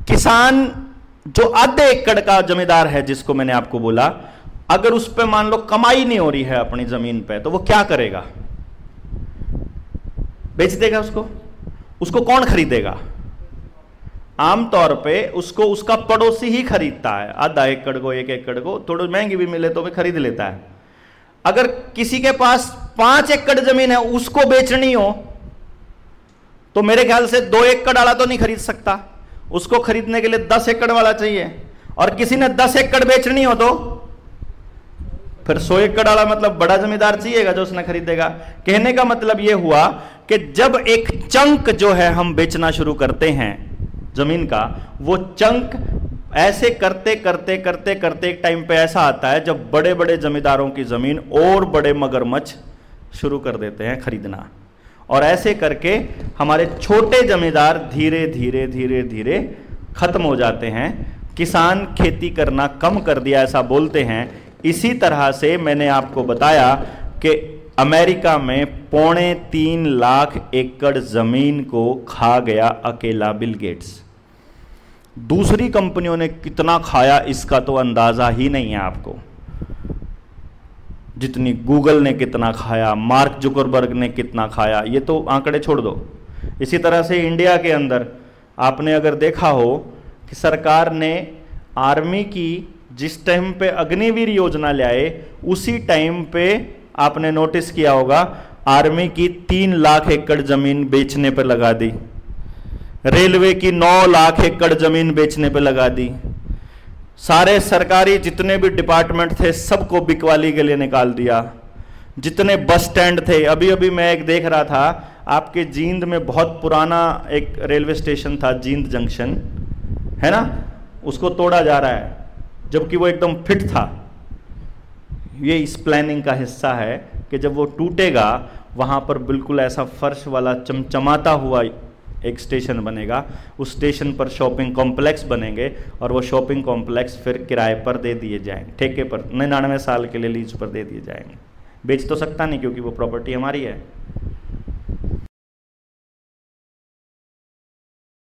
किसान जो आधे एकड़ का जमींदार है, जिसको मैंने आपको बोला, अगर उस पे मान लो कमाई नहीं हो रही है अपनी जमीन पे, तो वो क्या करेगा? बेच देगा उसको। उसको कौन खरीदेगा? आमतौर पे उसको उसका पड़ोसी ही खरीदता है। आधा एकड़ को, 1 एकड़ को, थोड़ी महंगी भी मिले तो भी खरीद लेता है। अगर किसी के पास 5 एकड़ जमीन है, उसको बेचनी हो तो मेरे ख्याल से 2 एकड़ वाला तो नहीं खरीद सकता, उसको खरीदने के लिए 10 एकड़ वाला चाहिए। और किसी ने 10 एकड़ बेचनी हो तो फिर 100 एकड़ वाला, मतलब बड़ा जमींदार चाहिएगा जो उसने खरीदेगा। कहने का मतलब यह हुआ कि जब एक चंक जो है हम बेचना शुरू करते हैं जमीन का, वो चंक ऐसे करते करते करते करते एक टाइम पे ऐसा आता है जब बड़े बड़े जमींदारों की जमीन और बड़े मगरमच्छ शुरू कर देते हैं खरीदना। और ऐसे करके हमारे छोटे जमींदार धीरे धीरे धीरे धीरे खत्म हो जाते हैं। किसान खेती करना कम कर दिया, ऐसा बोलते हैं। इसी तरह से मैंने आपको बताया कि अमेरिका में 3.25 लाख एकड़ जमीन को खा गया अकेला बिल गेट्स। दूसरी कंपनियों ने कितना खाया इसका तो अंदाजा ही नहीं है आपको। जितनी गूगल ने कितना खाया, मार्क जुकरबर्ग ने कितना खाया, ये तो आंकड़े छोड़ दो। इसी तरह से इंडिया के अंदर आपने अगर देखा हो कि सरकार ने आर्मी की जिस टाइम पे अग्निवीर योजना लाए, उसी टाइम पे आपने नोटिस किया होगा आर्मी की 3 लाख एकड़ जमीन बेचने पर लगा दी, रेलवे की 9 लाख एकड़ जमीन बेचने पर लगा दी, सारे सरकारी जितने भी डिपार्टमेंट थे सबको बिकवाली के लिए निकाल दिया, जितने बस स्टैंड थे। अभी अभी मैं एक देख रहा था, आपके जींद में बहुत पुराना एक रेलवे स्टेशन था, जींद जंक्शन है ना, उसको तोड़ा जा रहा है जबकि वो एकदम फिट था। ये इस प्लानिंग का हिस्सा है कि जब वो टूटेगा वहाँ पर बिल्कुल ऐसा फर्श वाला चमचमाता हुआ एक स्टेशन बनेगा। उस स्टेशन पर शॉपिंग कॉम्प्लेक्स बनेंगे और वो शॉपिंग कॉम्प्लेक्स फिर किराए पर दे दिए जाएंगे, ठेके पर 99 साल के लिए लीज पर दे दिए जाएंगे। बेच तो सकता नहीं क्योंकि वो प्रॉपर्टी हमारी है।